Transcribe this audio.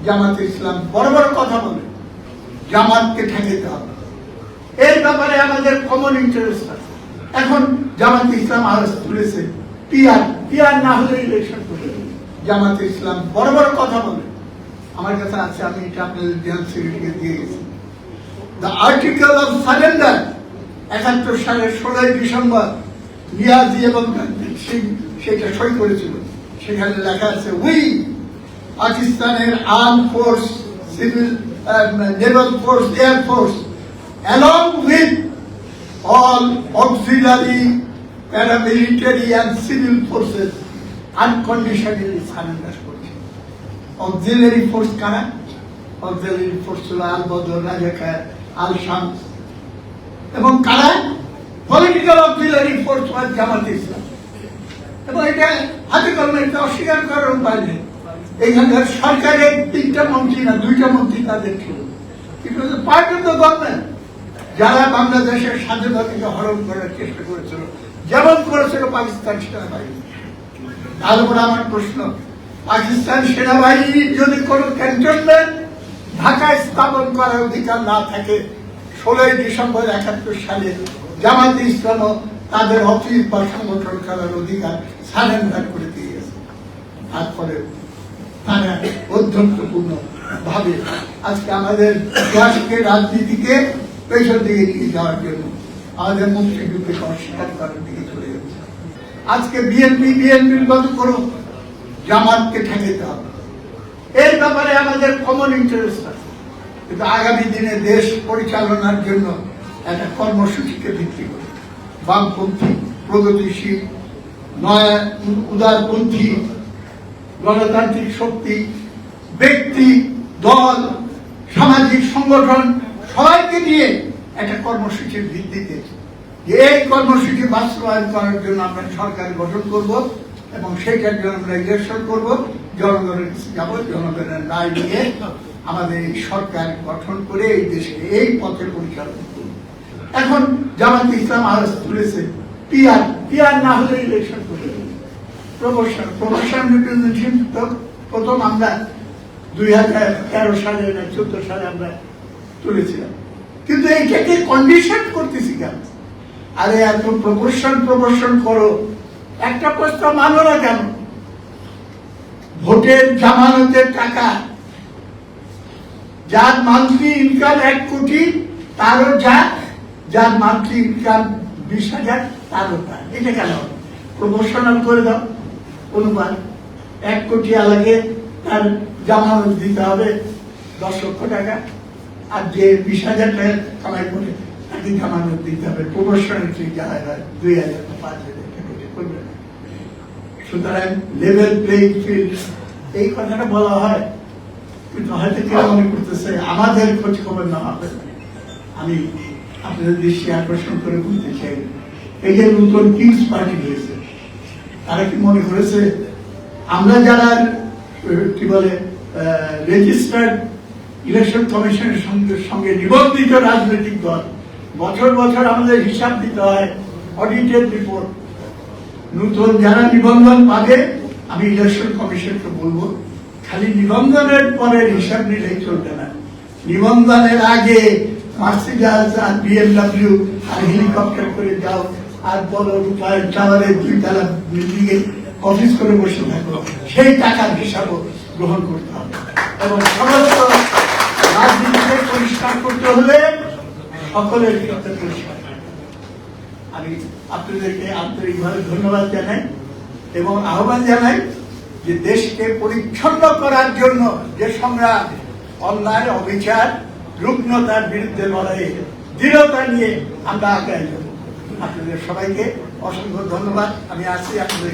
জামাতে ইসলাম বড় বড় কথা বলে জামাতকে ঠেকাতে হবে, এই ব্যাপারে আমাদের কমন ইন্টারেস্ট আছে। এখন জামাতে ইসলাম আওয়াজ তুলেছে পিআর না হলে ইলেকশন করবে। জামাতে ইসলাম বড় বড় কথা বলে, আমার কাছে আছে, আমি এটা আপনাদের জেনারেল সেক্রেটারিকে দিয়ে গেছি। দ্য আর্টিকেল অফ সারেন্ডার ৭১ সালের ১৬ই ডিসেম্বর নিয়াজি এবং সেটা সই করেছিল। সেখানে লেখা আছে, উই পাকিস্তানের arm force, civil Naval force, air force along with all auxiliary paramilitary and civil forces unconditionally surrender করছে। auxiliary force কারা? auxiliary force হলো আল বদর, রাজাকার, আল শামস, এবং কারা? পলিটিক্যাল auxiliary force was জামাত ইসলাম। এবং এটা হাতে কলমে এটা অস্বীকার করার উপায় নেই। এইখানকার সরকারের ৩টা মন্ত্রী না 2টা মন্ত্রী তাদের ছিল। It was part of the government, যারা বাংলাদেশের স্বাধীনতাকে হরণ করার চেষ্টা করেছিল, যেমন করেছিল পাকিস্তান সেনাবাহিনী। তার উপর আমার প্রশ্ন, পাকিস্তান সেনাবাহিনীর যদি কোনো ক্যান্টনমেন্ট ঢাকায় স্থাপন করার অধিকার না থাকে, ১৬ই ডিসেম্বর ৭১ সালে জামাতে ইসলামও তাদের অফিস বা সংগঠন করার অধিকার সারেন্ডার করে দিয়ে গেছে। তারপরে তারা অধ্যন্তপূর্ণ ভাবে আজকে আমাদের দেশকে, রাজনীতিকে পেছন দিকে নিয়ে যাওয়ার জন্য আমাদের মুক্তিযুদ্ধকে অস্বীকার করার দিকে চলে যাচ্ছে। আজকে বিএনপির মতো করো, জামাতকে ঠেকাতে হবে, এই ব্যাপারে আমাদের কমন ইন্টারেস্ট আছে। কিন্তু আগামী দিনে দেশ পরিচালনার জন্য একটা কর্মসূচিকে ভিত্তি করে বামপন্থী, প্রগতিশীল, নয়া উদারপন্থী, গণতান্ত্রিক শক্তি, ব্যক্তি, দল, সামাজিক সংগঠন সবাইকে নিয়ে একটা কর্মসূচির ভিত্তিতে এই কর্মসূচি বাস্তবায়ন করার জন্য আমরা সরকার গঠন করব এবং সেইটার জন্য আমরা ইলেকশন করব, জনগণের কাছে যাবো, জনগণের রায় নিয়ে আমাদের এই সরকার গঠন করে এই দেশকে এই পথে পরিচালনা করব। এখন জামাতে ইসলাম আওয়াজ তুলেছে পিআর না হলে ইলেকশন করবে। প্রমোশন রিপ্রেজেন্টেশন প্রথম আমরা ২০১৩ সালে না ১৪ সালে আমরা তুলেছিলাম, কিন্তু এইটাকে কন্ডিশন করতেছি কেন? আরে এত প্রমোশন করো, একটা প্রস্তাব মানো না কেন? ভোটের জামানতের টাকা, যার মান্থলি ইনকাম ১ কোটি তারও যার মান্থলি ইনকাম ২০,০০০ তারও তার, এটা কেন? প্রমোশনাল করে দাও অনুমান। ১ কোটি আলাগে তার জামানত দিতে হবে ১০ লক্ষ টাকা, আর যে ২০,০০০ টাকা কামাই করে তাকে জামানত দিতে হবে। প্রমোশনাল যারা হয় ২,০০০ ৫,০০০ টাকা করবে। সুতরাং লেভেল প্লেইং ফিল্ড এই কথাটা বলা হয়, কিন্তু হয়তো কেউ মনে করতেছে আমাদের খোঁজ খবর না হবে। আমি আপনাদের দৃষ্টি আকর্ষণ করে বলতে চাই, এই যে নতুন কিংস পার্টি হয়েছে, তারা কি মনে করেছে আমরা যারা কি বলে রেজিস্টার্ড ইলেকশন কমিশনের সঙ্গে নিবন্ধিত রাজনৈতিক দল, বছর বছর আমাদের হিসাব দিতে হয়, অডিটেড রিপোর্ট, নতুন যারা নিবন্ধন পাবে, আমি ইলেকশন কমিশনকে বলবো খালি নিবন্ধনের পরের হিসাব নিলেই চলবে না। নিবন্ধনের আগে মার্সিডিজ আর BMW আর হেলিকপ্টার করে যাও, আর বড় রূপায় টাওয়ারের 2 তলা বিল্ডিং এ অফিস করে বসে থাকো, সেই টাকার হিসাবও গ্রহণ করতে হবে। এবং সমস্ত রাজনীতিকে পরিষ্কার করতে হলে সকলের ক্ষেত্রে পরিষ্কার। আমি আপনাদেরকে আন্তরিকভাবে ধন্যবাদ জানাই এবং আহ্বান জানাই যে দেশকে পরিচ্ছন্ন করার জন্য যে সংগ্রাম, অন্যায়, অবিচার, রুগ্নতার বিরুদ্ধে লড়াইয়ে দৃঢ়তা নিয়ে আমরা আগাই যাব। আপনাদের সবাইকে অসংখ্য ধন্যবাদ। আমি আসছি আপনাদের